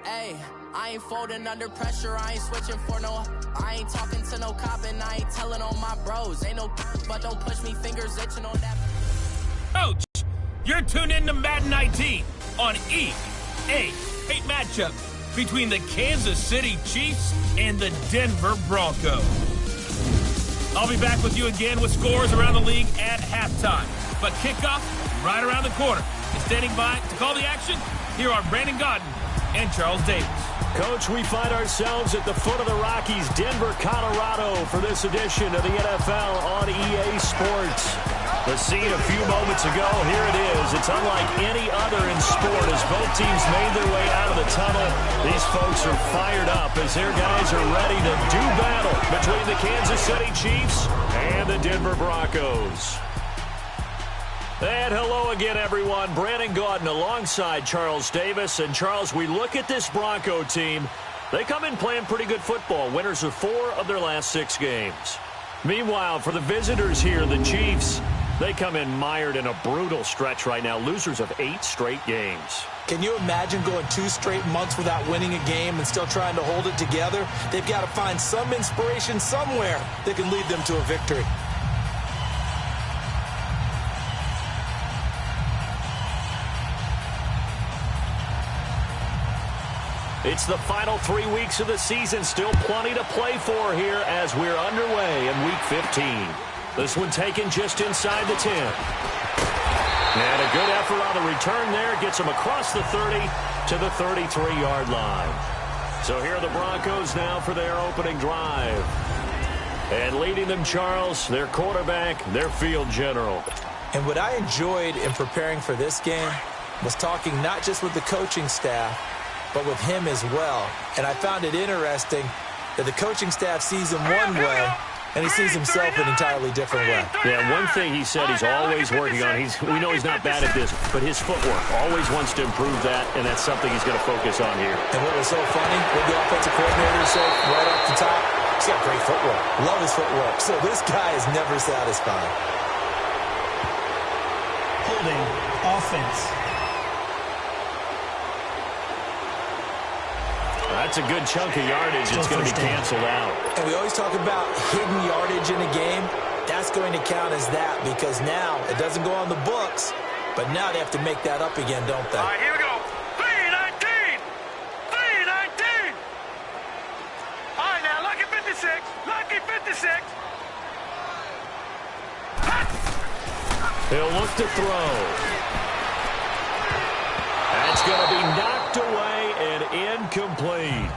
Hey, I ain't folding under pressure, I ain't switching for no. I ain't talking to no cop and I ain't telling on my bros. Ain't no but don't push me, fingers itching on that. Coach, you're tuned in to Madden 19 on EA. Great matchup between the Kansas City Chiefs and the Denver Broncos. I'll be back with you again with scores around the league at halftime. But kickoff right around the corner. And standing by to call the action, here are Brandon Godden and Charles Davis. Coach, we find ourselves at the foot of the Rockies, Denver, Colorado, for this edition of the NFL on EA Sports. The scene a few moments ago, here it is. It's unlike any other in sport as both teams made their way out of the tunnel. These folks are fired up as their guys are ready to do battle between the Kansas City Chiefs and the Denver Broncos. And hello again, everyone. Brandon Gaudin alongside Charles Davis. And, Charles, we look at this Bronco team. They come in playing pretty good football. Winners of 4 of their last 6 games. Meanwhile, for the visitors here, the Chiefs, they come in mired in a brutal stretch right now. Losers of 8 straight games. Can you imagine going 2 straight months without winning a game and still trying to hold it together? They've got to find some inspiration somewhere that can lead them to a victory. It's the final 3 weeks of the season. Still plenty to play for here as we're underway in Week 15. This one taken just inside the 10. And a good effort on the return there. Gets them across the 30 to the 33-yard line. So here are the Broncos now for their opening drive. And leading them, Charles, their quarterback, their field general. And what I enjoyed in preparing for this game was talking not just with the coaching staff, but with him as well. And I found it interesting that the coaching staff sees him one way, and he sees himself an entirely different way. Yeah, one thing he said he's always working on, we know he's not bad at this, but his footwork, always wants to improve that, and that's something he's going to focus on here. And what was so funny, what the offensive coordinator said right off the top, he's got great footwork. Love his footwork. So this guy is never satisfied. Holding offense. That's a good chunk of yardage. It's going to be canceled out. And we always talk about hidden yardage in a game. That's going to count as that because now it doesn't go on the books, but now they have to make that up again, don't they? All right, here we go. 3-19. 3-19. All right, now, lucky 56. Lucky 56. He'll look to throw. That's going to be knocked away and incomplete.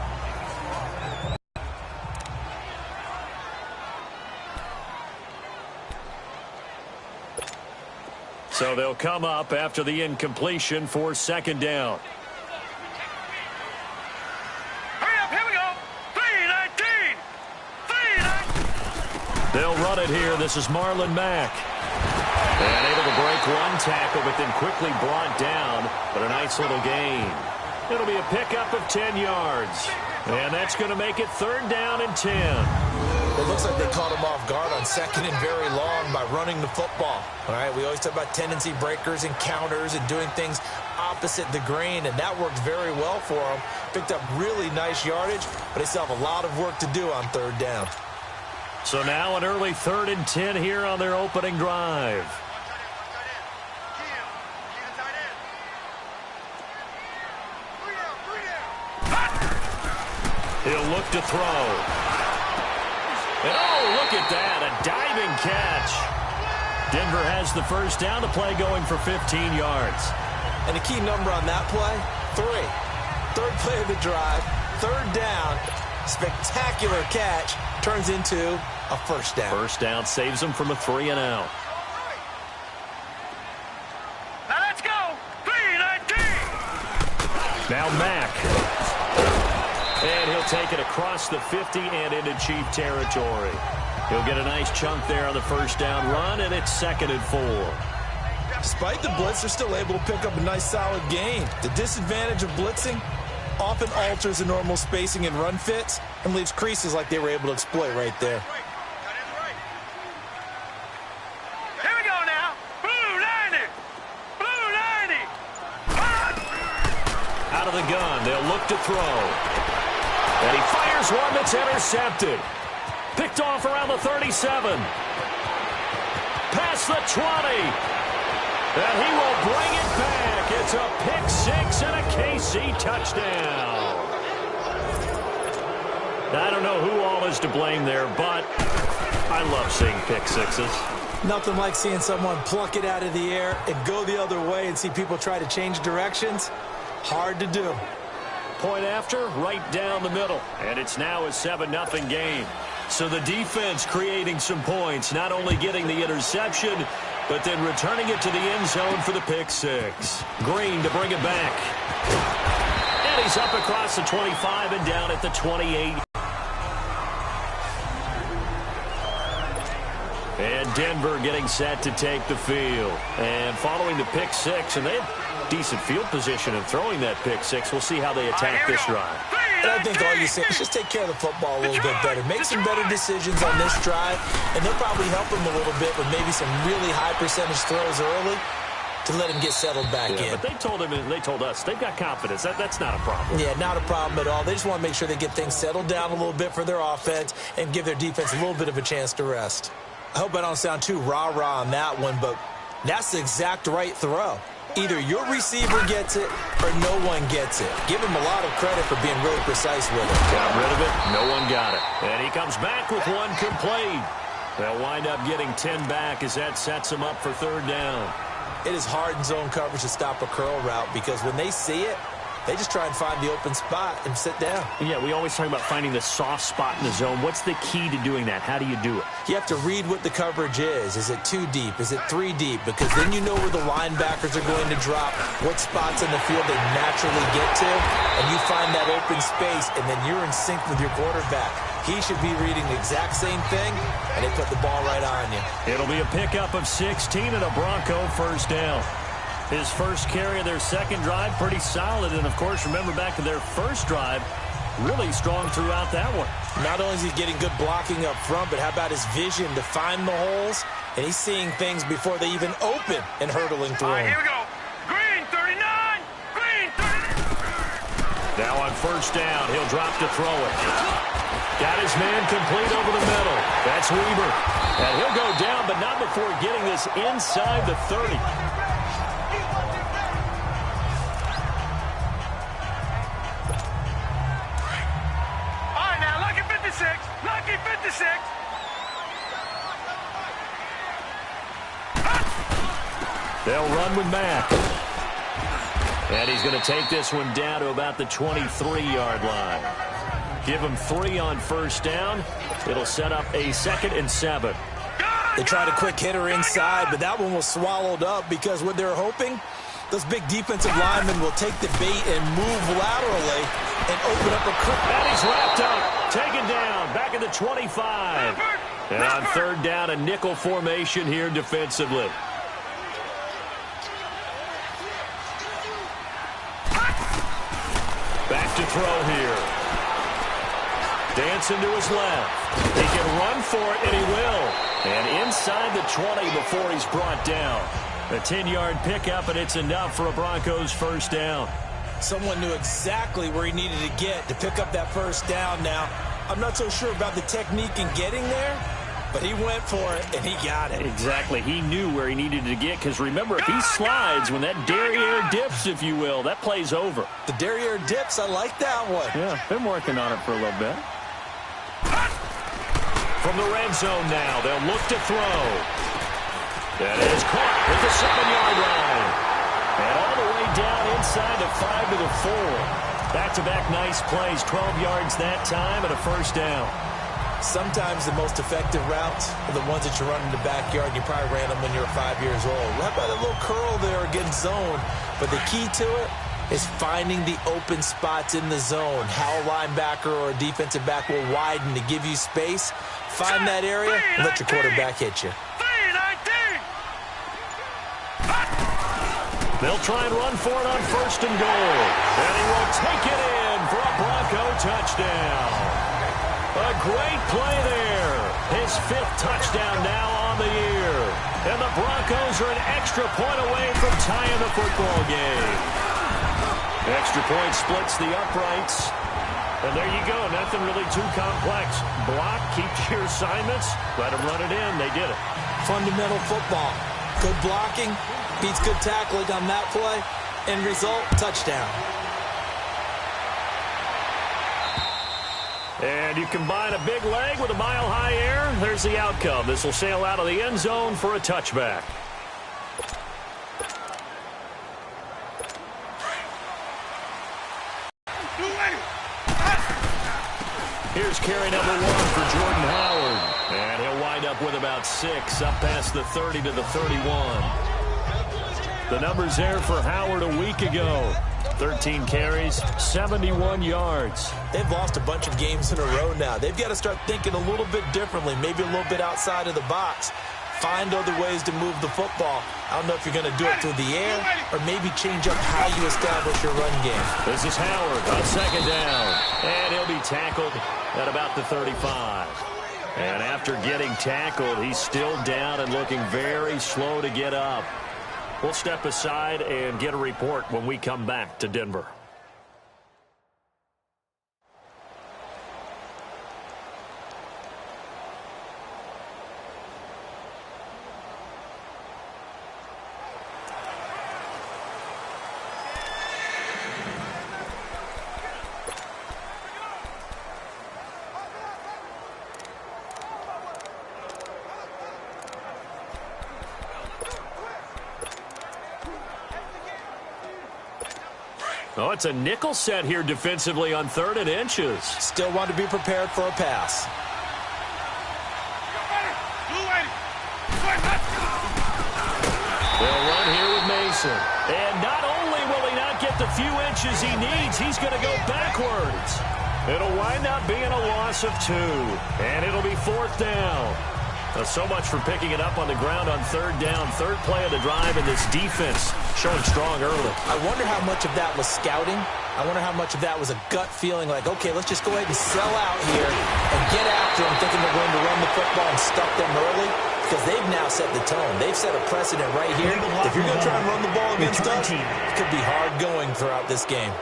So they'll come up after the incompletion for second down. Hurry up, here we go. 3-19. 3-19. They'll run it here. This is Marlon Mack. And able to break one tackle, but then quickly brought down. But a nice little gain. It'll be a pickup of 10 yards. And that's going to make it third down and 10. It looks like they caught him off guard on second and very long by running the football. All right, we always talk about tendency breakers and counters and doing things opposite the grain, and that worked very well for them. Picked up really nice yardage, but they still have a lot of work to do on third down. So now an early 3rd and 10 here on their opening drive. He'll look to throw. And oh, look at that, a diving catch. Denver has the first down, the play going for 15 yards. And the key number on that play, 3. Third play of the drive, third down, spectacular catch, turns into a first down. First down saves them from a 3-and-out. Now let's go. 3-19. Now Mack. And he'll take it across the 50 and into Chief territory. He'll get a nice chunk there on the first down run, and it's 2nd and 4. Despite the blitz, they're still able to pick up a nice solid gain. The disadvantage of blitzing often alters the normal spacing and run fits and leaves creases like they were able to exploit right there. Here we go now. Blue 90. Blue 90. Out of the the gun. They'll look to throw. And he fires one that's intercepted. Picked off around the 37. Past the 20. And he will bring it back. It's a pick six and a KC touchdown. I don't know who all is to blame there, but I love seeing pick sixes. Nothing like seeing someone pluck it out of the air and go the other way and see people try to change directions. Hard to do. Point after, right down the middle. And it's now a 7-0 game. So the defense creating some points, not only getting the interception, but then returning it to the end zone for the pick six. Green to bring it back. And he's up across the 25 and down at the 28. And Denver getting set to take the field. And following the pick six, and they have decent field position in throwing that pick six. We'll see how they attack this drive. And I think all you say is just take care of the football a little bit better. Make some better decisions on this drive, and they'll probably help him a little bit with maybe some really high percentage throws early to let him get settled back in. But they told him, and they told us, they've got confidence. That's not a problem. Yeah, not a problem at all. They just want to make sure they get things settled down a little bit for their offense and give their defense a little bit of a chance to rest. I hope I don't sound too rah-rah on that one, but that's the exact right throw. Either your receiver gets it or no one gets it. Give him a lot of credit for being really precise with it. Got rid of it. No one got it. And he comes back with one complete. They'll wind up getting 10 back as that sets them up for third down. It is hard in zone coverage to stop a curl route because when they see it, they just try and find the open spot and sit down. Yeah, we always talk about finding the soft spot in the zone. What's the key to doing that? How do you do it? You have to read what the coverage is. Is it 2 deep? Is it 3 deep? Because then you know where the linebackers are going to drop, what spots in the field they naturally get to, and you find that open space, and then you're in sync with your quarterback. He should be reading the exact same thing, and they put the ball right on you. It'll be a pickup of 16 and a Bronco first down. His first carry of their second drive, pretty solid. And, of course, remember back to their first drive, really strong throughout that one. Not only is he getting good blocking up front, but how about his vision to find the holes? And he's seeing things before they even open and hurtling through them. Here we go. Green, 39. Green, 39. Now on first down, he'll drop to throw it. Got his man complete over the middle. That's Weaver. And he'll go down, but not before getting this inside the 30. Lucky 56. They'll run with Mack. And he's going to take this one down to about the 23-yard line. Give him 3 on first down. It'll set up a 2nd and 7. They tried a quick hitter inside, but that one was swallowed up because what they're hoping, those big defensive linemen will take the bait and move laterally and open up a quick. And he's wrapped up, taken down, back at the 25. And on third down, a nickel formation here defensively. Back to throw here. Dancing to his left. He can run for it, and he will. And inside the 20 before he's brought down. A 10-yard pickup, and it's enough for a Broncos first down. Someone knew exactly where he needed to get to pick up that first down. Now, I'm not so sure about the technique in getting there, but he went for it, and he got it. Exactly. He knew where he needed to get, because remember, if he slides, when that derriere dips, if you will, that play's over. The derriere dips, I like that one. Yeah, been working on it for a little bit. From the red zone now, they'll look to throw. That is caught at the 7-yard line. And all the way down inside the 5 to the 4. Back-to-back nice plays, 12 yards that time and a first down. Sometimes the most effective routes are the ones that you run in the backyard. You probably ran them when you were 5 years old. How about a little curl there against zone? But the key to it is finding the open spots in the zone. How a linebacker or a defensive back will widen to give you space. Find that area and let your quarterback hit you. They'll try and run for it on first and goal. And he will take it in for a Bronco touchdown. A great play there. His 5th touchdown now on the year. And the Broncos are an extra point away from tying the football game. Extra point splits the uprights. And there you go. Nothing really too complex. Block, keep to your assignments, let them run it in. They did it. Fundamental football. Good blocking beats good tackling on that play. End result, touchdown. And you combine a big leg with a mile-high air. There's the outcome. This will sail out of the end zone for a touchback. Here's carry number 1 for Jordan Howard. And he'll wind up with about 6, up past the 30 to the 31. The numbers there for Howard a week ago. 13 carries, 71 yards. They've lost a bunch of games in a row now. They've got to start thinking a little bit differently, maybe a little bit outside of the box. Find other ways to move the football. I don't know if you're going to do it through the air or maybe change up how you establish your run game. This is Howard on second down. And he'll be tackled at about the 35. And after getting tackled, he's still down and looking very slow to get up. We'll step aside and get a report when we come back to Denver. Oh, it's a nickel set here defensively on 3rd and inches. Still want to be prepared for a pass. They'll run here with Mason. And not only will he not get the few inches he needs, he's going to go backwards. It'll wind up being a loss of 2. And it'll be 4th down. So much for picking it up on the ground on 3rd down. 3rd play of the drive, and this defense showing strong early. I wonder how much of that was scouting. I wonder how much of that was a gut feeling like, okay, let's just go ahead and sell out here and get after them, thinking they're going to run the football and stuff them early, because they've now set the tone. They've set a precedent right here. If you're going to try and run the ball against us, it could be hard going throughout this game.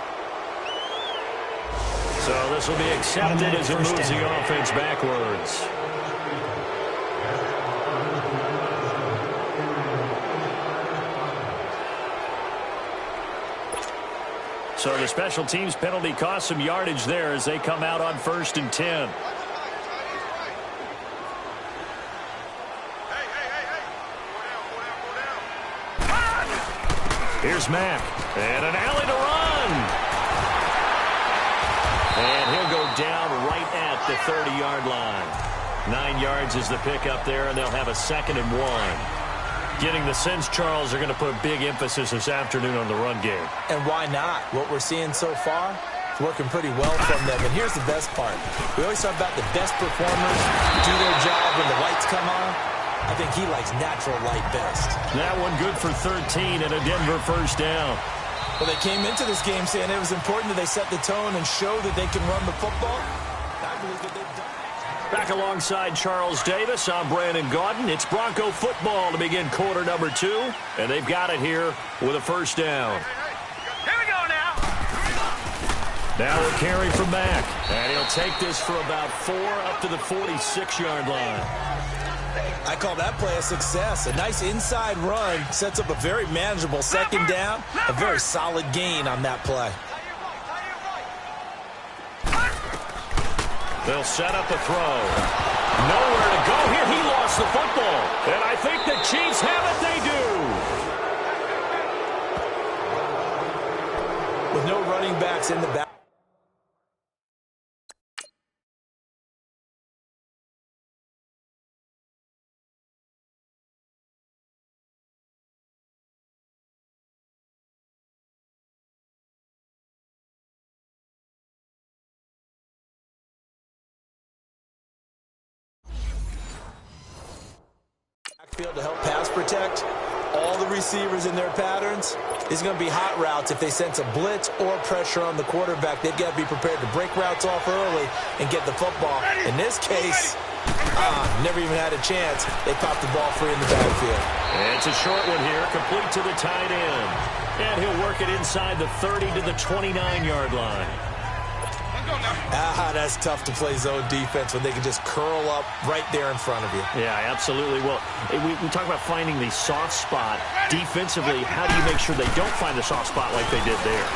So this will be accepted as it moves the offense backwards. So the special teams penalty cost some yardage there as they come out on 1st and 10. Here's Mack. And an alley to run. And he'll go down right at the 30-yard line. 9 yards is the pickup there, and they'll have a 2nd and 1. Getting the sense, Charles, are going to put a big emphasis this afternoon on the run game. And why not? What we're seeing so far is working pretty well from them. And here's the best part. We always talk about the best performers do their job when the lights come on. I think he likes natural light best. That one good for 13 and a Denver 1st down. Well, they came into this game saying it was important that they set the tone and show that they can run the football. I believe that they've done it. Back alongside Charles Davis, I'm Brandon Gaudin. It's Bronco football to begin quarter number 2, and they've got it here with a 1st down. Here we go now. Now a carry from Mack, and he'll take this for about 4 up to the 46-yard line. I call that play a success. A nice inside run sets up a very manageable 2nd down, a very solid gain on that play. They'll set up a throw. Nowhere to go here. He lost the football. And I think the Chiefs have it. They do. With no running backs in the back. Field to help pass protect all the receivers in their patterns. Is going to be hot routes if they sense a blitz or pressure on the quarterback. They've got to be prepared to break routes off early and get the football. In this case, Never even had a chance. They popped the ball free in the backfield. And it's a short one here, complete to the tight end. And he'll work it inside the 30 to the 29-yard line. That's tough to play zone defense when they can just curl up right there in front of you. Yeah, absolutely. Well, we talk about finding the soft spot. Defensively, how do you make sure they don't find the soft spot like they did there?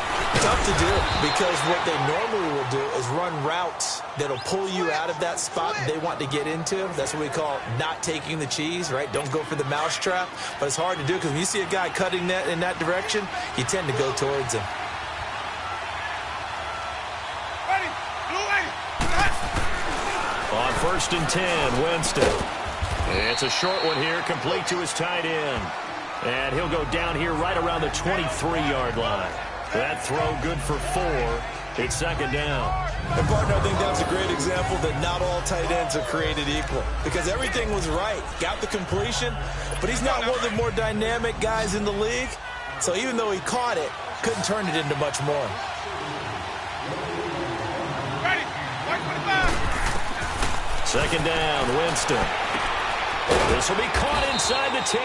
Tough to do, because what they normally will do is run routes that'll pull you out of that spot they want to get into. That's what we call not taking the cheese, right? Don't go for the mousetrap. But it's hard to do because when you see a guy cutting that in that direction, you tend to go towards him. On 1st and 10, Winston. It's a short one here, complete to his tight end. And he'll go down here right around the 23-yard line. That throw good for 4. It's 2nd down. And, partner, I think that's a great example that not all tight ends are created equal, because everything was right. Got the completion, but he's not one of the more dynamic guys in the league. So even though he caught it, couldn't turn it into much more. Second down, Winston. This will be caught inside the 10.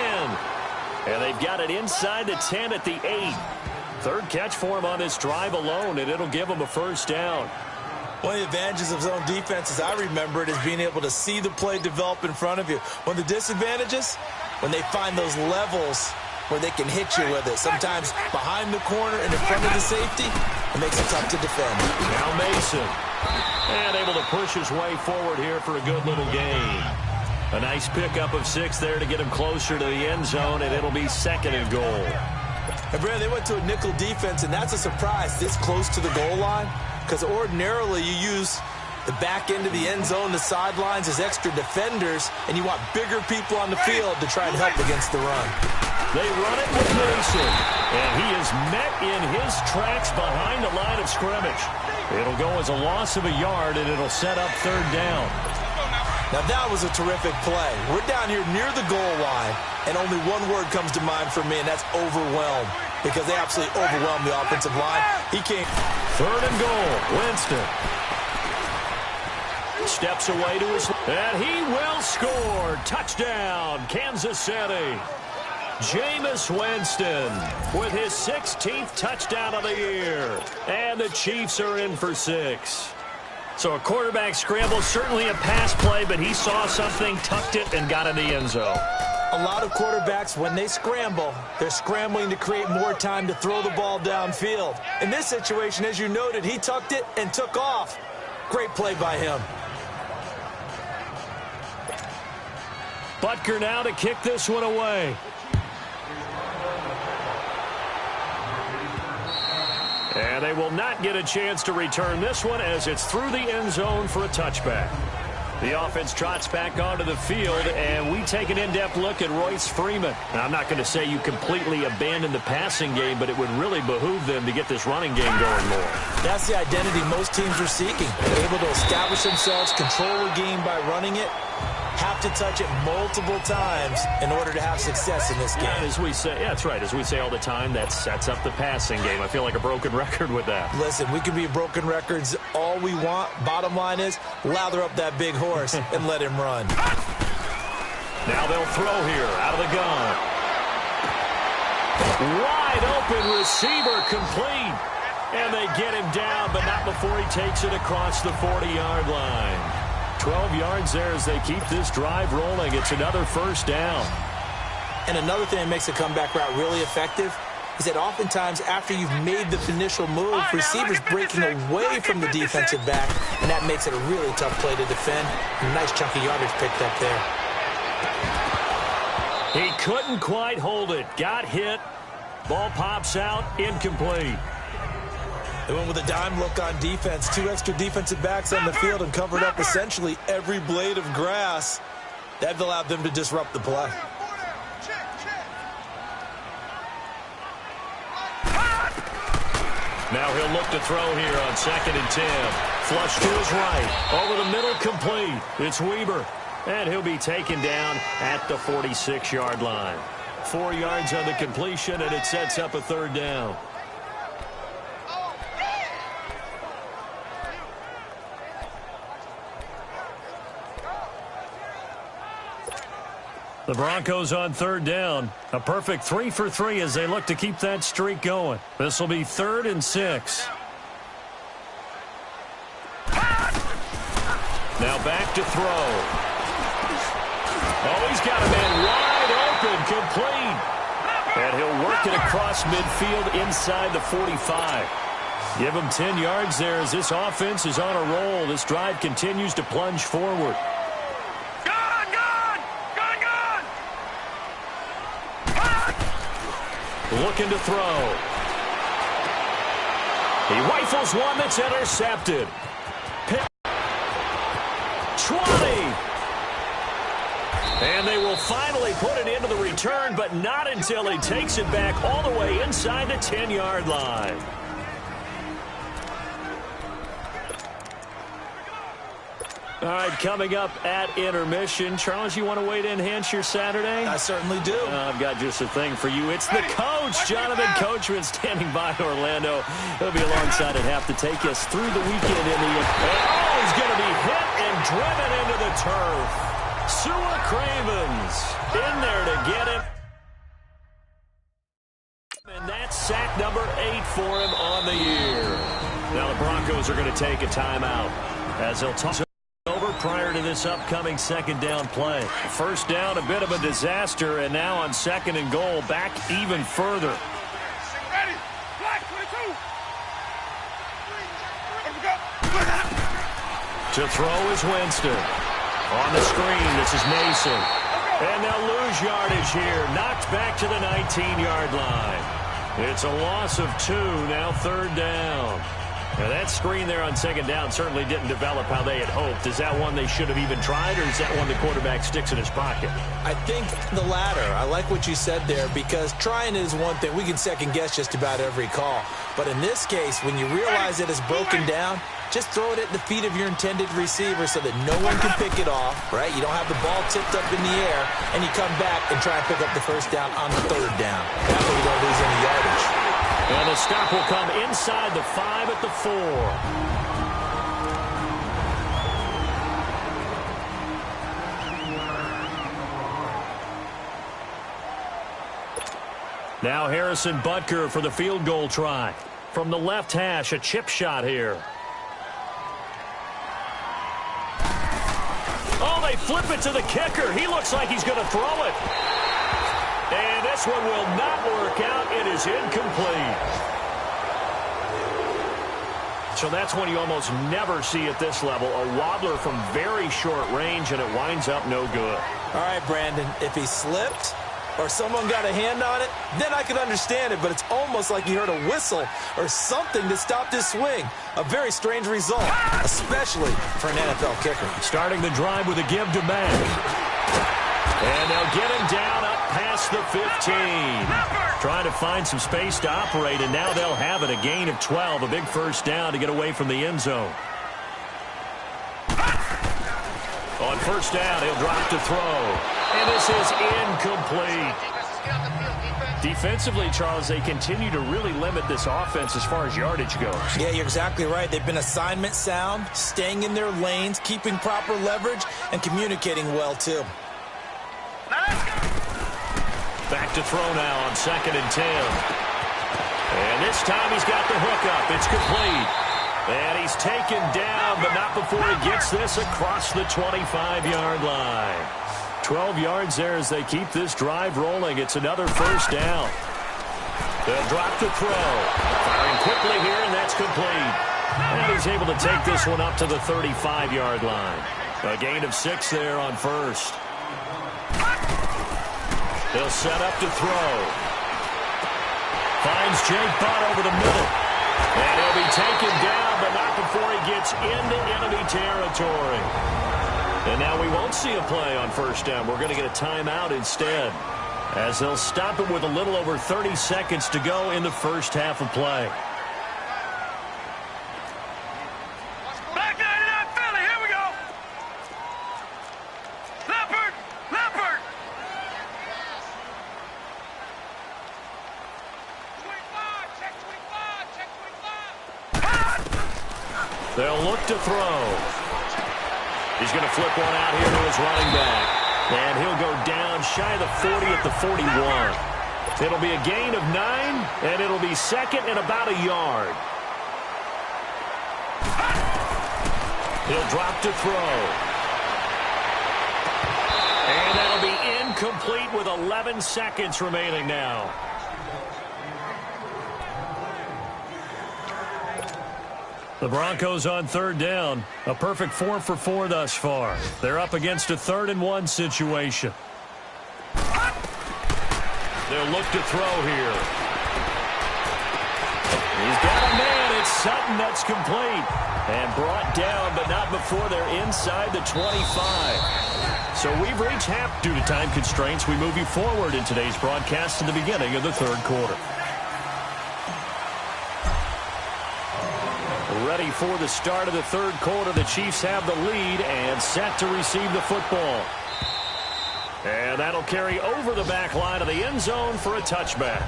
And they've got it inside the 10 at the 8. Third catch for him on this drive alone, and it'll give him a 1st down. One of the advantages of zone defense, as I remember it, is being able to see the play develop in front of you. One of the disadvantages, when they find those levels where they can hit you with it, sometimes behind the corner and in front of the safety, it makes it tough to defend. Now Mason. And able to push his way forward here for a good little gain. A nice pickup of 6 there to get him closer to the end zone, and it'll be 2nd and goal. And, Brad, they went to a nickel defense, and that's a surprise this close to the goal line, because ordinarily you use the back end of the end zone, the sidelines, as extra defenders, and you want bigger people on the field to try and help against the run. They run it with Mason, and he is met in his tracks behind the line of scrimmage. It'll go as a loss of a yard, and it'll set up 3rd down. Now, that was a terrific play. We're down here near the goal line, and only one word comes to mind for me, and that's overwhelmed, because they absolutely overwhelmed the offensive line. He came. 3rd and goal, Winston. Steps away to his, and he will score. Touchdown, Kansas City. Jameis Winston with his 16th touchdown of the year. And the Chiefs are in for 6. So a quarterback scramble, certainly a pass play, but he saw something, tucked it, and got in the end zone. A lot of quarterbacks, when they scramble, they're scrambling to create more time to throw the ball downfield. In this situation, as you noted, he tucked it and took off. Great play by him. Butker now to kick this one away. And they will not get a chance to return this one as it's through the end zone for a touchback. The offense trots back onto the field, and we take an in-depth look at Royce Freeman. Now, I'm not going to say you completely abandon the passing game, but it would really behoove them to get this running game going more. That's the identity most teams are seeking. They're able to establish themselves, control a game by running it, have to touch it multiple times in order to have success in this game. And as we say, yeah, that's right. As we say all the time, that sets up the passing game. I feel like a broken record with that. Listen, we can be broken records all we want. Bottom line is, lather up that big horse and let him run. Now they'll throw here out of the gun. Wide open receiver complete. And they get him down, but not before he takes it across the 40-yard line. 12 yards there as they keep this drive rolling. It's another 1st down. And another thing that makes a comeback route really effective is that oftentimes after you've made the initial move, receivers breaking away from the defensive back, and that makes it a really tough play to defend. A nice chunk of yardage picked up there. He couldn't quite hold it. Got hit. Ball pops out. Incomplete. They went with a dime look on defense. 2 extra defensive backs on the field and covered up essentially every blade of grass. That allowed them to disrupt the play. Now he'll look to throw here on 2nd and 10. Flush to his right. Over the middle, complete. It's Weber. And he'll be taken down at the 46-yard line. 4 yards on the completion, and it sets up a 3rd down. The Broncos on third down. A perfect 3 for 3 as they look to keep that streak going. This will be 3rd and 6. Now back to throw. Oh, he's got a man wide open, complete. And he'll work it across midfield inside the 45. Give him 10 yards there as this offense is on a roll. This drive continues to plunge forward. Looking to throw. He rifles one that's intercepted. 20. And they will finally put it into the return, but not until he takes it back all the way inside the 10-yard line. All right, coming up at intermission. Charles, you want to wait to enhance your Saturday? I certainly do. I've got just a thing for you. It's the coach, Jonathan Coachman, standing by Orlando. He'll be alongside at half to take us through the weekend in the... Oh, he's going to be hit and driven into the turf. Sua Cravens in there to get him. And that's sack number 8 for him on the year. Now the Broncos are going to take a timeout as they'll toss over prior to this upcoming second down play. First down, a bit of a disaster, and now on 2nd and goal, back even further. Ready. Black 22. To throw is Winston. On the screen, this is Mason. And they'll lose yardage here. Knocked back to the 19-yard line. It's a loss of 2, now 3rd down. Now that screen there on 2nd down certainly didn't develop how they had hoped. Is that one they should have even tried, or is that one the quarterback sticks in his pocket? I think the latter. I like what you said there, because trying is one thing. We can second-guess just about every call. But in this case, when you realize it is broken down, just throw it at the feet of your intended receiver so that no one can pick it off, right? You don't have the ball tipped up in the air, and you come back and try and pick up the first down on the 3rd down. That way you don't lose any yardage. And the stop will come inside the 5 at the 4. Now Harrison Butker for the field goal try. From the left hash, a chip shot here. Oh, they flip it to the kicker. He looks like he's going to throw it. And this one will not work out. It is incomplete. So that's one you almost never see at this level. A wobbler from very short range, and it winds up no good. All right, Brandon, if he slipped or someone got a hand on it, then I could understand it, but it's almost like he heard a whistle or something that stopped his swing. A very strange result, especially for an NFL kicker. Starting the drive with a give to Mack. And they'll get him down up past the 15. Trying to find some space to operate, and now they'll have it. A gain of 12, a big first down to get away from the end zone. On first down, he'll drop to throw. And this is incomplete. Defensively, Charles, they continue to really limit this offense as far as yardage goes. Yeah, you're exactly right. They've been assignment sound, staying in their lanes, keeping proper leverage, and communicating well, too. Back to throw now on 2nd and 10. And this time he's got the hook up. It's complete. And he's taken down, but not before he gets this across the 25-yard line. 12 yards there as they keep this drive rolling. It's another first down. They'll drop to throw. Firing quickly here, and that's complete. And he's able to take this one up to the 35-yard line. A gain of 6 there on first. They'll set up to throw. Finds Jake Butt over the middle. And he'll be taken down, but not before he gets into enemy territory. And now we won't see a play on first down. We're going to get a timeout instead, as they'll stop it with a little over 30 seconds to go in the first half of play. Black 99 Philly, here we go. Leopard, Leopard. 25, check 25, check 25. They'll look to throw. He's going to flip one out here to his running back. And he'll go down shy of the 40 at the 41. It'll be a gain of 9, and it'll be second and about a yard. He'll drop to throw. And that'll be incomplete with 11 seconds remaining now. The Broncos on third down. A perfect 4 for 4 thus far. They're up against a 3rd and 1 situation. They'll look to throw here. He's got a man. It's Sutton that's complete. And brought down, but not before they're inside the 25. So we've reached half due to time constraints. We move you forward in today's broadcast to the beginning of the third quarter. Ready for the start of the third quarter. The Chiefs have the lead and set to receive the football. And that'll carry over the back line of the end zone for a touchback.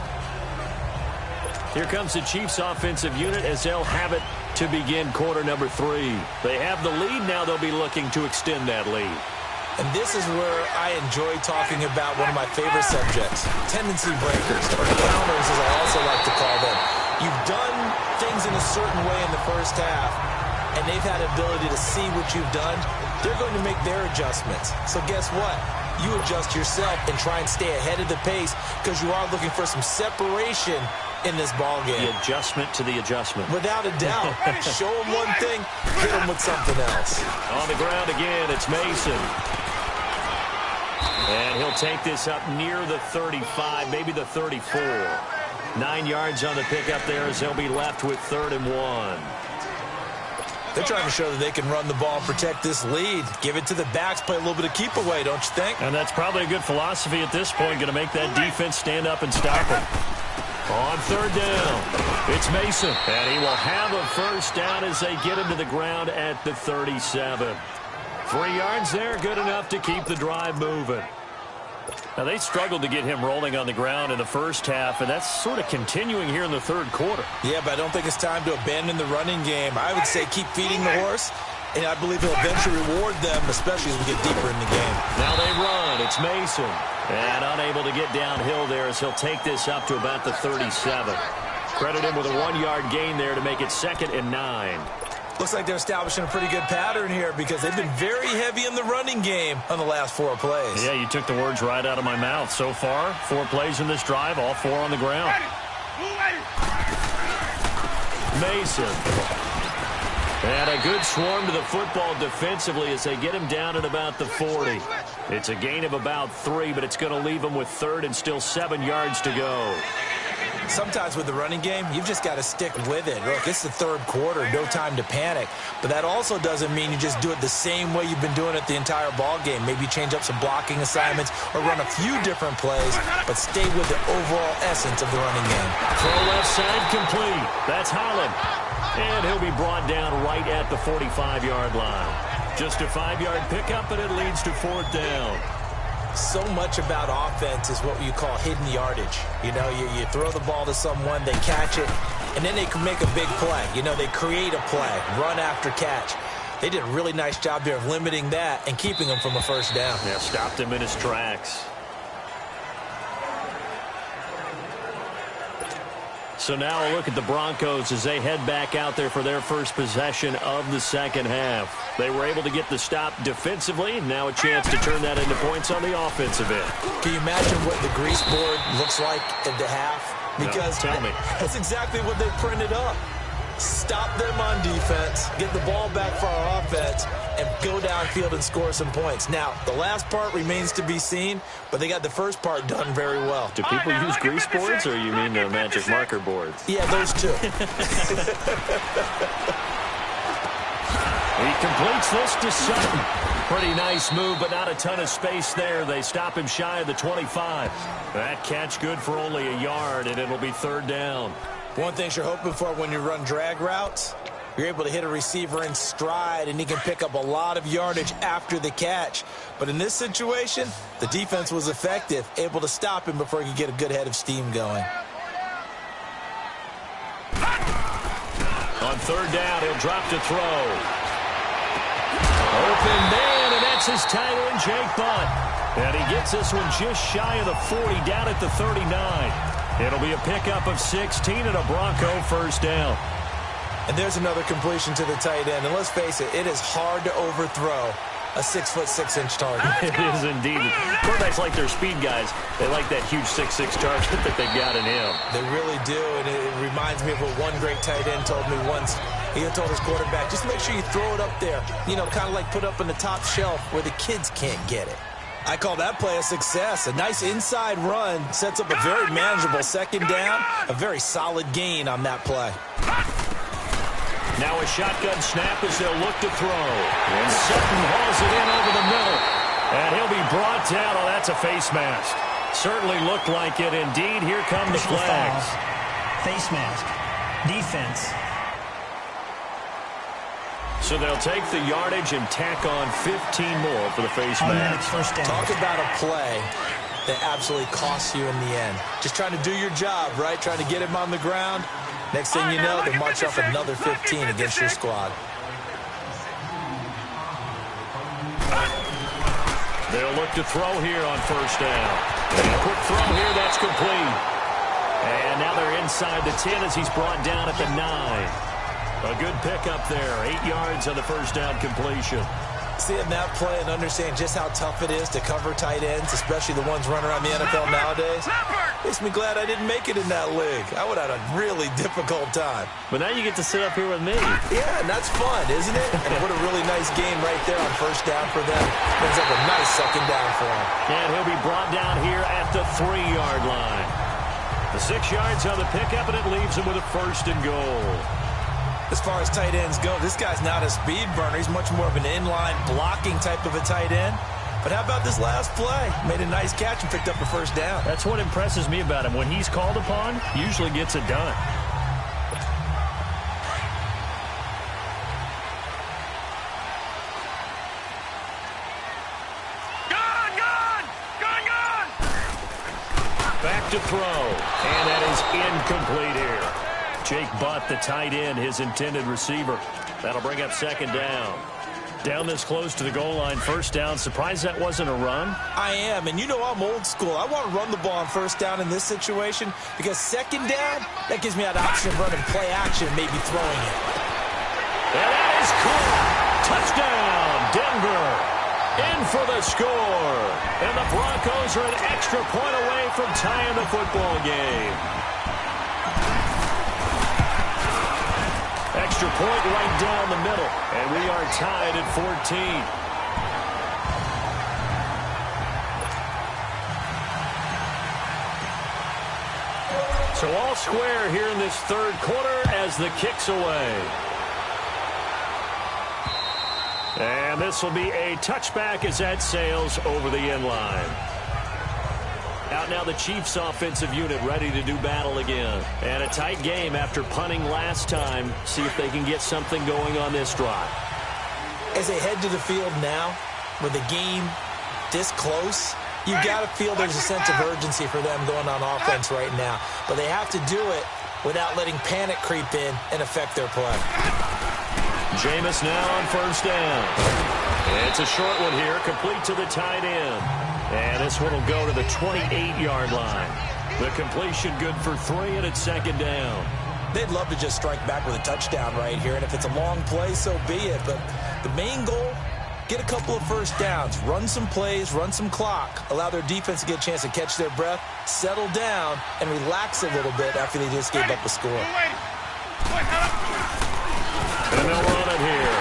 Here comes the Chiefs offensive unit as they'll have it to begin quarter number 3. They have the lead. Now they'll be looking to extend that lead. And this is where I enjoy talking about one of my favorite subjects, tendency breakers, or counters as I also like to call them. You've done things in a certain way in the first half, and they've had ability to see what you've done. They're going to make their adjustments. So guess what? You adjust yourself and try and stay ahead of the pace because you are looking for some separation in this ball game. The adjustment to the adjustment. Without a doubt. Show them one thing, hit them with something else. On the ground again, it's Mason. And he'll take this up near the 35, maybe the 34. 9 yards on the pickup there as they'll be left with 3rd and 1. They're trying to show that they can run the ball and protect this lead. Give it to the backs, play a little bit of keep away, don't you think? And that's probably a good philosophy at this point, going to make that defense stand up and stop them. On 3rd down, it's Mason. And he will have a first down as they get him to the ground at the 37. 3 yards there, good enough to keep the drive moving. Now, they struggled to get him rolling on the ground in the first half, and that's sort of continuing here in the third quarter. Yeah, but I don't think it's time to abandon the running game. I would say keep feeding the horse, and I believe he'll eventually reward them, especially as we get deeper in the game. Now they run. It's Mason. And unable to get downhill there as he'll take this up to about the 37. Credit him with a 1-yard gain there to make it 2nd and 9. Looks like they're establishing a pretty good pattern here because they've been very heavy in the running game on the last 4 plays. Yeah, you took the words right out of my mouth. So far, 4 plays in this drive, all 4 on the ground. Mason. And a good swarm to the football defensively as they get him down at about the 40. It's a gain of about 3, but it's going to leave him with 3rd and still 7 yards to go. Sometimes with the running game, you've just got to stick with it. Look, it's the third quarter, no time to panic. But that also doesn't mean you just do it the same way you've been doing it the entire ball game. Maybe change up some blocking assignments or run a few different plays, but stay with the overall essence of the running game. Throw left side complete. That's Holland. And he'll be brought down right at the 45-yard line. Just a 5-yard pickup, and it leads to 4th down. So much about offense is what you call hidden yardage. You know, you throw the ball to someone, they catch it, and then they can make a big play. You know, they create a play, run after catch. They did a really nice job there of limiting that and keeping him from a first down. Yeah, stopped him in his tracks. So now a look at the Broncos as they head back out there for their first possession of the second half. They were able to get the stop defensively. Now a chance to turn that into points on the offensive end. Can you imagine what the grease board looks like at the half? Because no, tell me. That's exactly what they printed up. Stop them on defense, get the ball back for our offense, and go downfield and score some points. Now, the last part remains to be seen, but they got the first part done very well. Do people use grease boards, or you mean the magic marker boards? Yeah, those two. He completes this to Sutton. Pretty nice move, but not a ton of space there. They stop him shy of the 25. That catch good for only a yard, and it'll be 3rd down. One thing you're hoping for when you run drag routes, you're able to hit a receiver in stride, and he can pick up a lot of yardage after the catch. But in this situation, the defense was effective, able to stop him before he could get a good head of steam going. On 3rd down, he'll drop to throw. Open man, and that's his tight end, Jake Butt. And he gets this one just shy of the 40, down at the 39. It'll be a pickup of 16 and a Bronco first down. And there's another completion to the tight end. And let's face it, it is hard to overthrow a 6'6" target. It is indeed. Quarterbacks like their speed guys. They like that huge 6'6" target that they've got in him. They really do, and it reminds me of what one great tight end told me once. He told his quarterback, just make sure you throw it up there, you know, kind of like put up on the top shelf where the kids can't get it. I call that play a success. A nice inside run sets up a very manageable second down, a very solid gain on that play. Now a shotgun snap as they'll look to throw. And Sutton hauls it in over the middle. And he'll be brought down. Oh, that's a face mask. Certainly looked like it. Indeed, here come the flags. Face mask. Defense. So they'll take the yardage and tack on 15 more for the face mask. First down. Talk about a play that absolutely costs you in the end. Just trying to do your job, right? Trying to get him on the ground. Next thing you know, they march off another 15 against your squad. They'll look to throw here on first down. And a quick throw here, that's complete. And now they're inside the 10 as he's brought down at the 9. A good pickup there, 8 yards on the first down completion. Seeing that play and understand just how tough it is to cover tight ends, especially the ones running around the NFL nowadays, makes me glad I didn't make it in that league. I would have had a really difficult time. But now you get to sit up here with me. Yeah, and that's fun, isn't it? And what a really nice game right there on first down for them. Brings up a nice second down for him. And he'll be brought down here at the 3-yard line. The 6 yards on the pickup, and it leaves him with a first and goal. As far as tight ends go, this guy's not a speed burner. He's much more of an inline blocking type of a tight end. But how about this last play? Made a nice catch and picked up a first down. That's what impresses me about him. When he's called upon, usually gets it done. Back to throw. And that is incomplete here. Jake Butt, the tight end, his intended receiver. That'll bring up second down. Down this close to the goal line, first down. Surprised that wasn't a run? I am, and you know I'm old school. I want to run the ball on first down in this situation because second down, that gives me that option of running play action and maybe throwing it. And that is caught. Touchdown, Denver. In for the score. And the Broncos are an extra point away from tying the football game. Extra point right down the middle, and we are tied at 14. So all square here in this third quarter as the kick's away. And this will be a touchback as that sails over the end line. Out now the Chiefs offensive unit ready to do battle again. And a tight game after punting last time. See if they can get something going on this drive. As they head to the field now, with the game this close, you've got to feel there's a sense of urgency for them going on offense right now. But they have to do it without letting panic creep in and affect their play. Jameis now on first down. It's a short one here, complete to the tight end. And this one will go to the 28-yard line. The completion good for 3, and it's second down. They'd love to just strike back with a touchdown right here, and if it's a long play, so be it. But the main goal, get a couple of first downs, run some plays, run some clock, allow their defense to get a chance to catch their breath, settle down, and relax a little bit after they just gave up a score. And they'll run it here.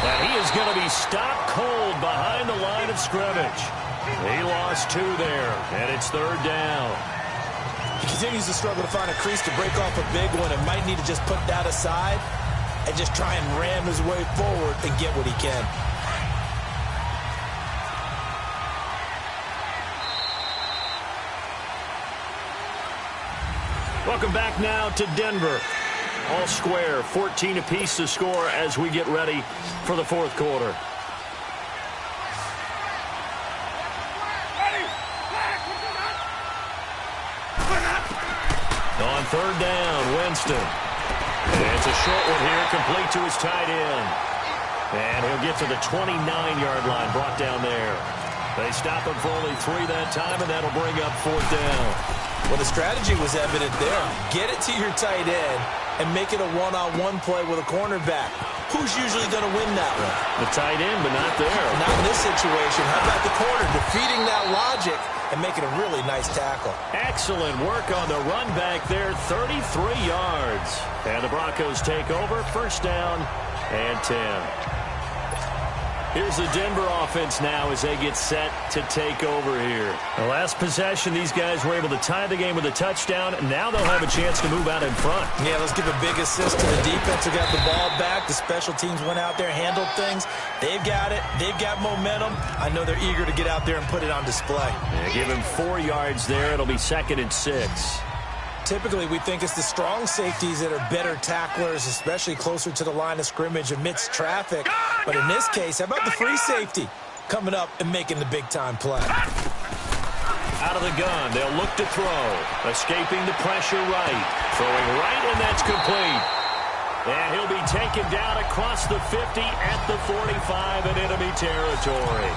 And he is going to be stopped cold behind the line of scrimmage. He lost 2 there, and it's third down. He continues to struggle to find a crease to break off a big one and might need to just put that aside and just try and ram his way forward and get what he can. Welcome back now to Denver. All square, 14 apiece to score as we get ready for the fourth quarter. On third down, Winston. And it's a short one here, complete to his tight end. And he'll get to the 29-yard line, brought down there. They stop him for only 3 that time, and that'll bring up 4th down. Well, the strategy was evident there. Get it to your tight end and make it a one-on-one play with a cornerback. Who's usually going to win that one? The tight end, but not there. Not in this situation. How about the corner defeating that logic and making a really nice tackle? Excellent work on the run back there, 33 yards. And the Broncos take over, 1st down and 10. Here's the Denver offense now as they get set to take over here. The last possession, these guys were able to tie the game with a touchdown. Now they'll have a chance to move out in front. Yeah, let's give a big assist to the defense who got the ball back. The special teams went out there, handled things. They've got it. They've got momentum. I know they're eager to get out there and put it on display. Yeah, give him 4 yards there. It'll be 2nd and 6. Typically, we think it's the strong safeties that are better tacklers, especially closer to the line of scrimmage amidst traffic. But in this case, how about the free safety coming up and making the big-time play? Out of the gun, they'll look to throw. Escaping the pressure right. Throwing right, and that's complete. And he'll be taken down across the 50 at the 45 in enemy territory.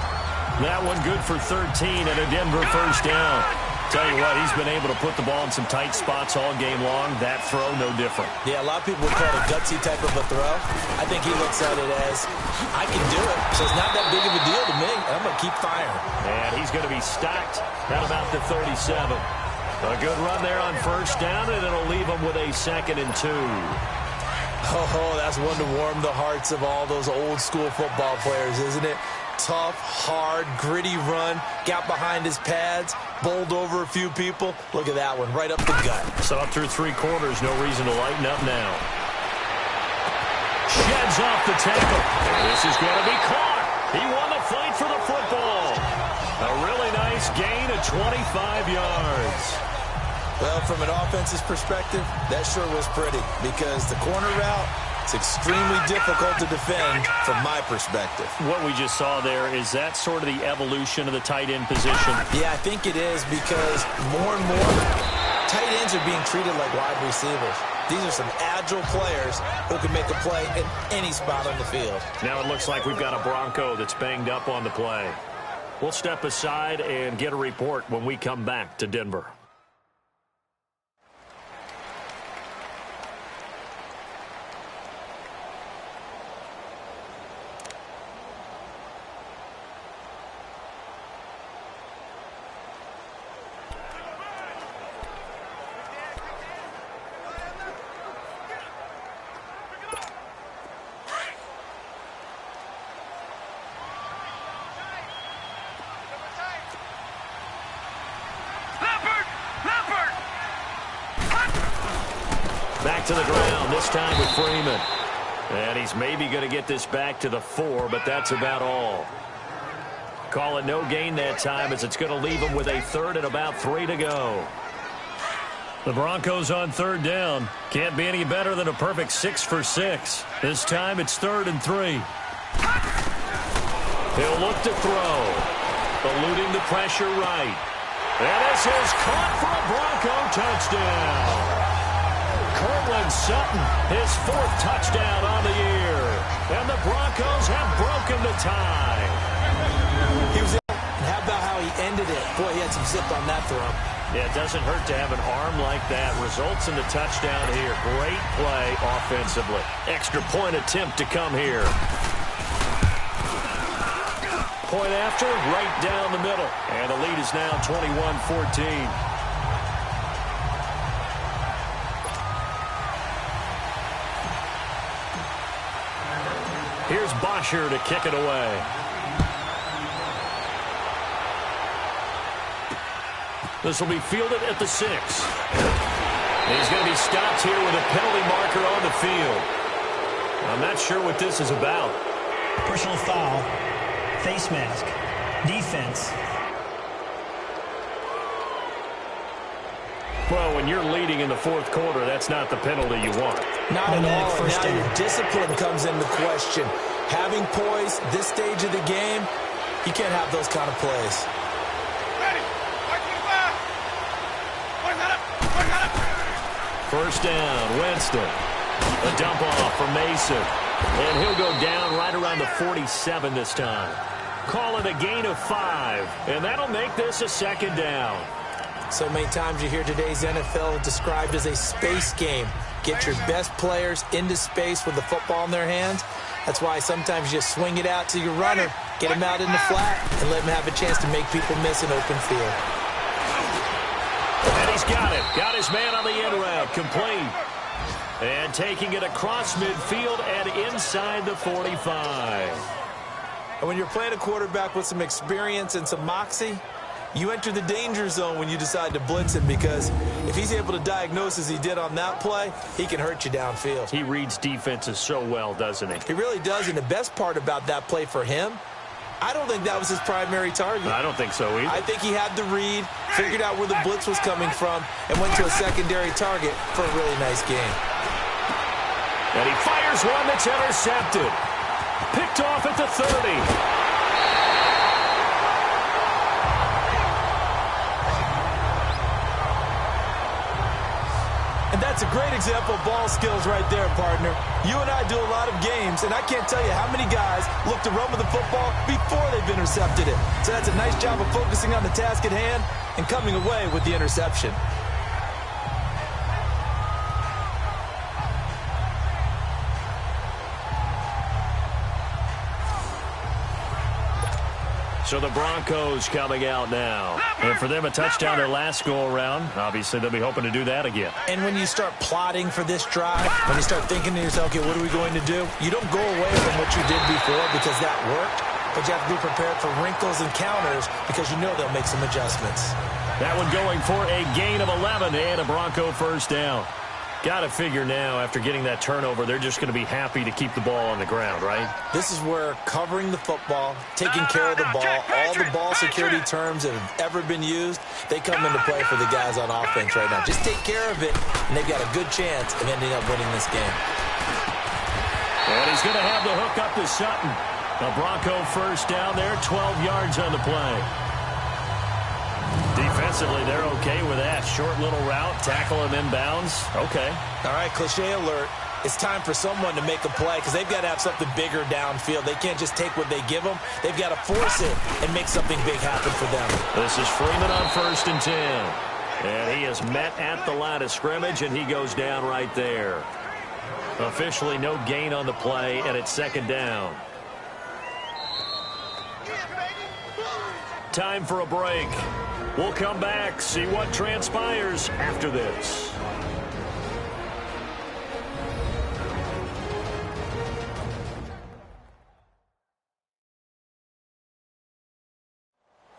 That one good for 13 and a Denver 1st down. Tell you what, he's been able to put the ball in some tight spots all game long. That throw, no different. Yeah, a lot of people would call it a gutsy type of a throw. I think he looks at it as, I can do it, so it's not that big of a deal to me. I'm going to keep firing. And he's going to be stopped at about the 37. A good run there on 1st down, and it'll leave him with a 2nd and 2. Oh, that's one to warm the hearts of all those old-school football players, isn't it? Tough, hard, gritty run, got behind his pads, bowled over a few people. Look at that one, right up the gut. Saw through 3 quarters, no reason to lighten up now. Sheds off the tackle. This is going to be caught. He won the fight for the football. A really nice gain of 25 yards. Well, from an offense's perspective, that sure was pretty because the corner route, it's extremely difficult to defend from my perspective. What we just saw there, is that sort of the evolution of the tight end position? Yeah, I think it is because more and more tight ends are being treated like wide receivers. These are some agile players who can make a play in any spot on the field. Now it looks like we've got a Bronco that's banged up on the play. We'll step aside and get a report when we come back to Denver. Back to the ground, this time with Freeman. And he's maybe going to get this back to the 4, but that's about all. Call it no gain that time as it's going to leave him with a 3rd and about 3 to go. The Broncos on 3rd down. Can't be any better than a perfect 6 for 6. This time it's 3rd and 3. He'll look to throw. Eluding the pressure right. And this is caught for a Bronco touchdown. Cortland Sutton, his 4th touchdown on the year. And the Broncos have broken the tie. He was in. How about how he ended it? Boy, he had some zip on that throw. Yeah, it doesn't hurt to have an arm like that. Results in the touchdown here. Great play offensively. Extra point attempt to come here. Point after, right down the middle. And the lead is now 21-14. Here's Bosher to kick it away. This will be fielded at the 6. He's going to be stopped here with a penalty marker on the field. I'm not sure what this is about. Personal foul, face mask, defense. Well, when you're leading in the 4th quarter, that's not the penalty you want. Not at all. Now your discipline comes into question. Having poise this stage of the game, you can't have those kind of plays. Ready. 1st down, Winston. A dump off for Mason. And he'll go down right around the 47 this time. Call it a gain of 5, and that'll make this a second down. So many times you hear today's NFL described as a space game. Get your best players into space with the football in their hands. That's why sometimes you just swing it out to your runner, get him out in the flat, and let him have a chance to make people miss an open field. And he's got it. Got his man on the in route. Complete. And taking it across midfield and inside the 45. And when you're playing a quarterback with some experience and some moxie, you enter the danger zone when you decide to blitz him, because if he's able to diagnose as he did on that play, he can hurt you downfield. He reads defenses so well, doesn't he? He really does, and the best part about that play for him, I don't think that was his primary target. I don't think so either. I think he had the read, figured out where the blitz was coming from, and went to a secondary target for a really nice game. And he fires one that's intercepted. Picked off at the 30. And that's a great example of ball skills right there, partner. You and I do a lot of games, and I can't tell you how many guys look to run with the football before they've intercepted it. So that's a nice job of focusing on the task at hand and coming away with the interception. So the Broncos coming out now. And for them, a touchdown their last go-around. Obviously, they'll be hoping to do that again. And when you start plotting for this drive, when you start thinking to yourself, okay, what are we going to do? You don't go away from what you did before because that worked, but you have to be prepared for wrinkles and counters because you know they'll make some adjustments. That one going for a gain of 11 and a Bronco first down. Got to figure now, after getting that turnover, they're just going to be happy to keep the ball on the ground, right? This is where covering the football, taking care of the ball, all the ball security terms that have ever been used, they come into play for the guys on offense right now. Just take care of it, and they've got a good chance of ending up winning this game. And he's going to have the hook up to Sutton. A Bronco first down there, 12 yards on the play. Defensively, they're okay with that. Short little route, tackle him inbounds. Okay. All right, cliche alert. It's time for someone to make a play because they've got to have something bigger downfield. They can't just take what they give them. They've got to force it and make something big happen for them. This is Freeman on 1st and 10. And he is met at the line of scrimmage, and he goes down right there. Officially no gain on the play, and it's 2nd down. Time for a break. We'll come back, see what transpires after this.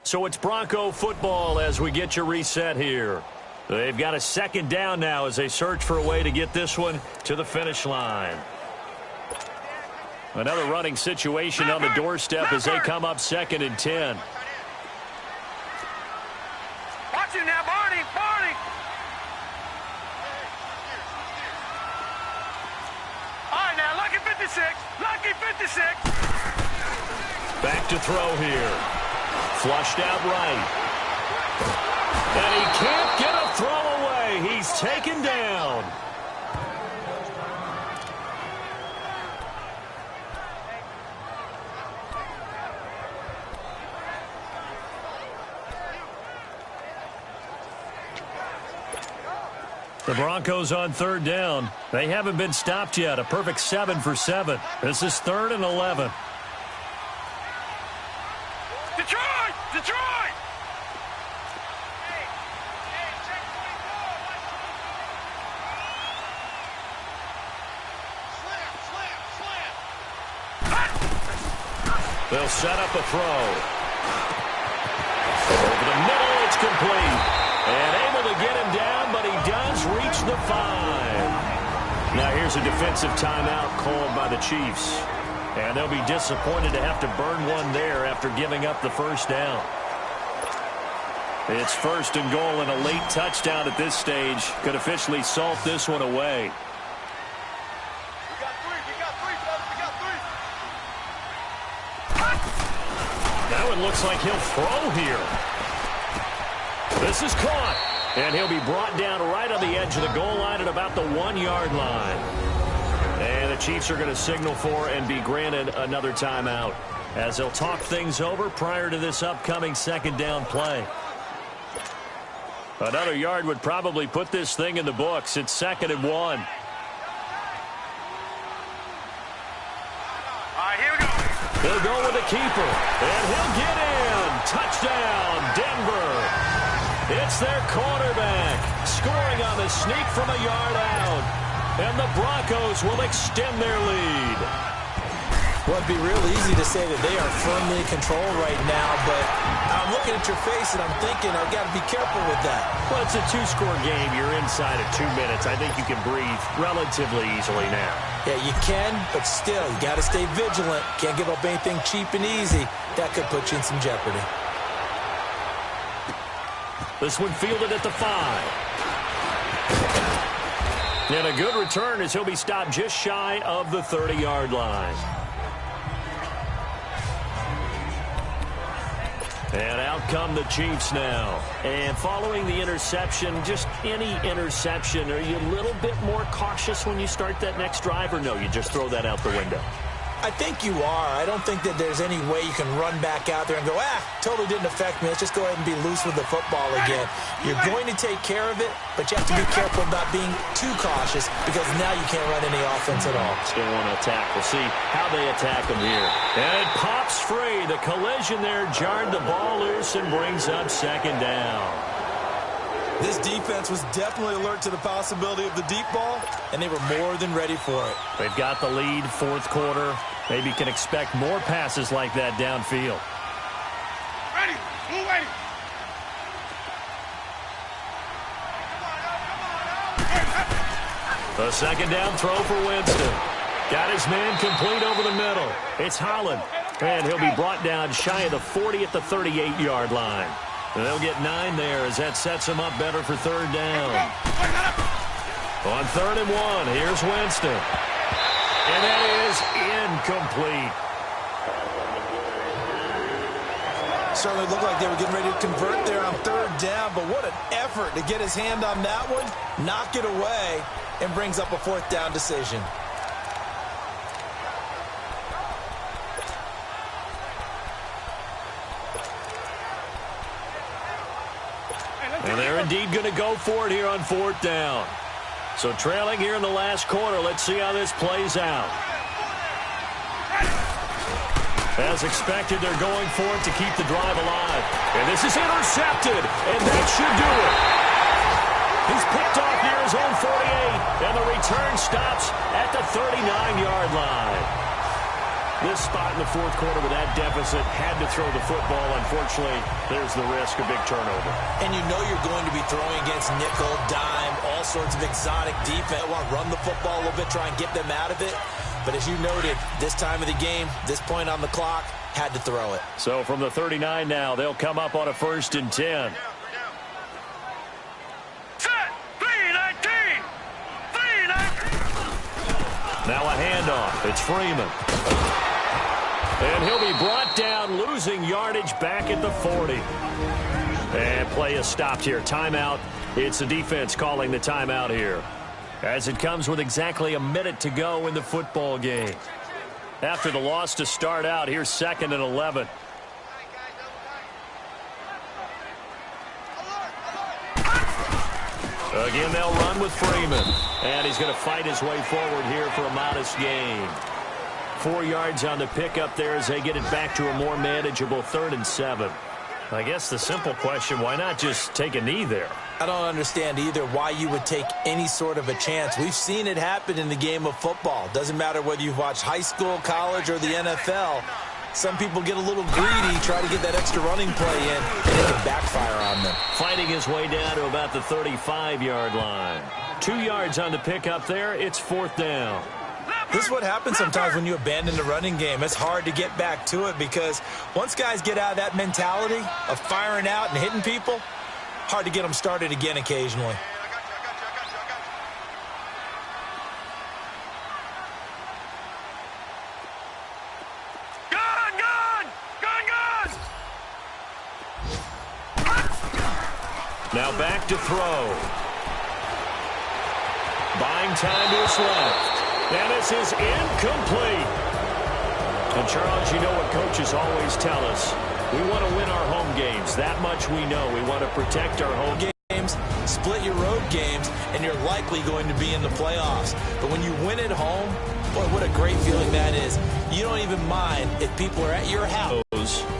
So it's Bronco football as we get you reset here. They've got a 2nd down now as they search for a way to get this one to the finish line. Another running situation on the doorstep as they come up 2nd and 10. Watch it now, Barney, Barney. All right, now, lucky 56, lucky 56. Back to throw here. Flushed out right. And he can't get a throw away. He's taken down. The Broncos on 3rd down. They haven't been stopped yet. A perfect 7 for 7. This is 3rd and 11. Detroit! Detroit! They'll set up a throw. Over the middle, it's complete. And able to get him down, but he does reach the 5. Now here's a defensive timeout called by the Chiefs. And they'll be disappointed to have to burn one there after giving up the first down. It's 1st and goal, and a late touchdown at this stage could officially salt this one away. Now it looks like he'll throw here. This is caught, and he'll be brought down right on the edge of the goal line at about the 1-yard line. And the Chiefs are going to signal for and be granted another timeout. as they'll talk things over prior to this upcoming second down play. Another yard would probably put this thing in the books. It's 2nd and 1. All right, here we go. They'll go with the keeper, and he'll get in. Touchdown, Denver. It's their quarterback scoring on the sneak from a yard out, and the Broncos will extend their lead. Well, it'd be real easy to say that they are firmly in control right now, but I'm looking at your face and I'm thinking I've got to be careful with that. Well, it's a 2-score game. You're inside of 2 minutes. I think you can breathe relatively easily now. Yeah, you can, but still, you got to stay vigilant. Can't give up anything cheap and easy. That could put you in some jeopardy. This one fielded at the 5. And a good return as he'll be stopped just shy of the 30-yard line. And out come the Chiefs now. And following the interception, just any interception, are you a little bit more cautious when you start that next drive, or no, you just throw that out the window? I think you are. I don't think that there's any way you can run back out there and go, totally didn't affect me. Let's just go ahead and be loose with the football again. You're going to take care of it, but you have to be careful about being too cautious because now you can't run any offense at all. Still want to attack. We'll see how they attack them here. And it pops free. The collision there jarred the ball loose and brings up 2nd down. This defense was definitely alert to the possibility of the deep ball, and they were more than ready for it. They've got the lead, 4th quarter. Maybe can expect more passes like that downfield. Ready. Move ready. The 2nd down throw for Winston. Got his man complete over the middle. It's Holland. And he'll be brought down shy of the 40 at the 38-yard line. And they'll get 9 there as that sets them up better for 3rd down. On 3rd and 1, here's Winston. And that is incomplete. Certainly looked like they were getting ready to convert there on 3rd down, but what an effort to get his hand on that one, knock it away, and brings up a 4th down decision. And they're indeed going to go for it here on 4th down. So trailing here in the last quarter, let's see how this plays out. As expected, they're going for it to keep the drive alive. And this is intercepted, and that should do it. He's picked off near his own 48, and the return stops at the 39-yard line. This spot in the 4th quarter with that deficit, had to throw the football. Unfortunately, there's the risk of big turnover. And you know you're going to be throwing against nickel, dime, all sorts of exotic defense. Want to run the football a little bit, try and get them out of it. But as you noted, this time of the game, this point on the clock, had to throw it. So from the 39 now, they'll come up on a 1st and 10. Set. 3-19. 3-19. Now a handoff. It's Freeman. And he'll be brought down, losing yardage back at the 40. And play is stopped here. Timeout. It's the defense calling the timeout here, as it comes with exactly a minute to go in the football game. After the loss to start out, here's 2nd and 11. Again, they'll run with Freeman. And he's going to fight his way forward here for a modest gain. 4 yards on the pickup there as they get it back to a more manageable 3rd and 7. I guess the simple question, why not just take a knee there? I don't understand either why you would take any sort of a chance. We've seen it happen in the game of football. Doesn't matter whether you've watched high school, college, or the NFL. Some people get a little greedy, try to get that extra running play in, and it can backfire on them. Fighting his way down to about the 35-yard line. 2 yards on the pickup there. It's 4th down. This is what happens sometimes when you abandon the running game. It's hard to get back to it because once guys get out of that mentality of firing out and hitting people, hard to get them started again occasionally. Now back to throw. Buying time to his left. And this is incomplete. And, Charles, you know what coaches always tell us. We want to win our home games. That much we know. We want to protect our home games, split your road games, and you're likely going to be in the playoffs. But when you win at home, boy, what a great feeling that is. You don't even mind if people are at your house.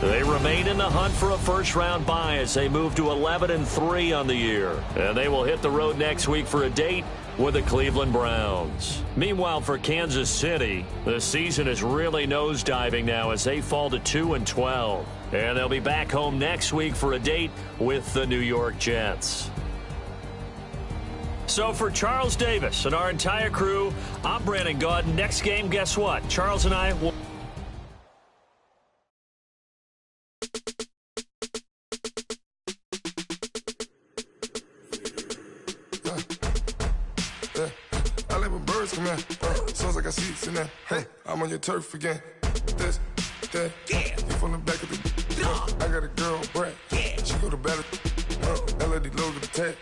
They remain in the hunt for a first-round bye as they move to 11-3 on the year. And they will hit the road next week for a date with the Cleveland Browns. Meanwhile, for Kansas City, the season is really nosediving now as they fall to 2-12. And they'll be back home next week for a date with the New York Jets. So for Charles Davis and our entire crew, I'm Brandon Gaudin. Next game, guess what? Charles and I will... I let my birds come in. Sounds like I seats in there. Hey, I'm on your turf again. This, that, you from the back of the... I got a girl, Brad. She go to battle. LED logo the tag.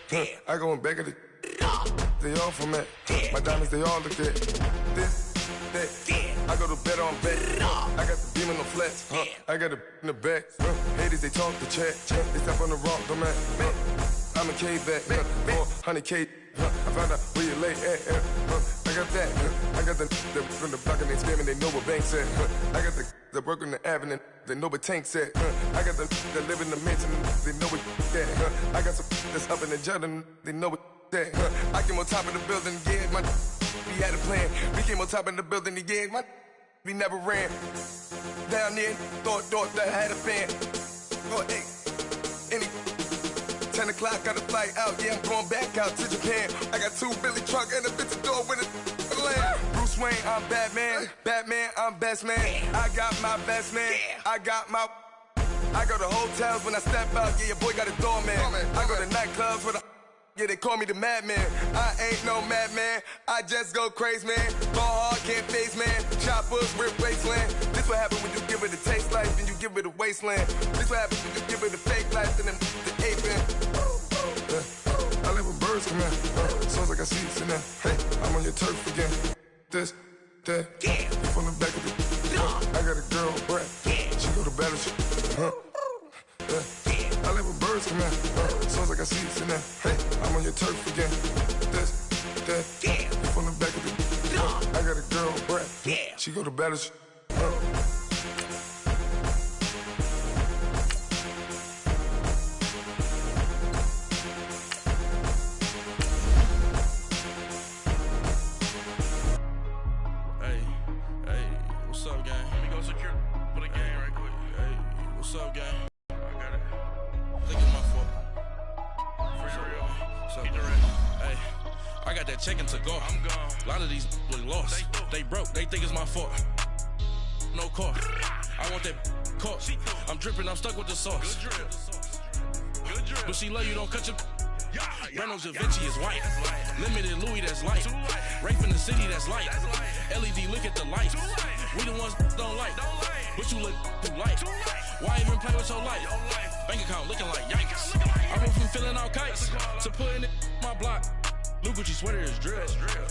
I go in back of the... They all from that. My diamonds, they all look at. This, that. I go to bed on bed. I got the beam in the flats. I got the in the back. Haters, they talk the chat. They step on the rock, don't man. I'm a K-back. 400K. I found out where you lay at. I got that. I got the from the block and they screaming, they know what banks at. I got the work on the avenue, they know what tanks at. I got the that live in the mansion, they know what that. I got some that's up in the Jordan, they know what that. I came on top of the building, yeah, my we had a plan. We came on top of the building, yeah, my we never ran. Down there, thought that I had a fan. Oh, hey, any 10 o'clock, got a flight out, yeah, I'm going back out to Japan. I got 2 Billy truck and a bitch door with a land. Bruce Wayne, I'm Batman. Batman, I'm best man. I got my best man. I go to hotels when I step out, yeah, your boy got a doorman. I go to nightclubs with a... Yeah, they call me the madman. I ain't no madman. I just go crazy, man. Ball hard, can't face, man. Choppers, rip wasteland. This what happen when you give it a taste life and you give it a wasteland. This what happen when you give it a fake life and then the aping. I let my birds come in. Sounds like I seats in there. Hey, I'm on your turf again. This, that. You from the back of the... I got a girl, Brad. She go to battle. I let my birds come in. Sounds like I seats in there. Hey, I'm on your turf again. This, that. You from the back of the... I got a girl, Brad. She go to battle. What's up, gang? Let me go secure for the game right quick. Hey, what's up, gang? I got it. I think it's my fault. For real. What's up? Hey, I got that check-in to go. I'm gone. A lot of these look lost. They broke. They think it's my fault. No car. I want that car. I'm dripping. I'm stuck with the sauce. Good drip. But she love you. Don't cut your... Reynolds Da Vinci is white. Limited Louis, that's light. Rape in the city, that's light. LED, look at the lights. We the ones don't like. But you look too light. Why even play with your life? Bank account looking like yikes. I went from filling out kites to putting it in my block. Blue Gucci sweater is drill.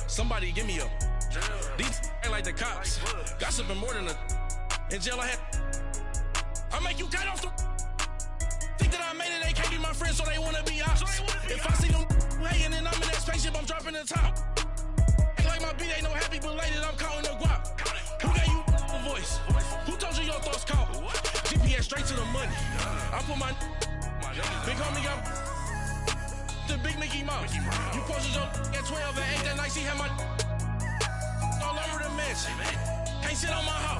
Somebody give me a... These ain't like the cops. Gossiping more than a... In jail I had... I make you cut off the... Think that I made it, they can't be my friends, so they wanna be ops. If I see them hating and I'm in that spaceship, I'm dropping the top. Ain't like my beat ain't no happy belated, I'm counting the guap. Who gave you a voice? Who told you your thoughts count? GPS straight to the money. I put my big homie got the big Mickey Mouse. You posted your at 12 and 8 that night, she had my all over the mansion. Can't sit on my house.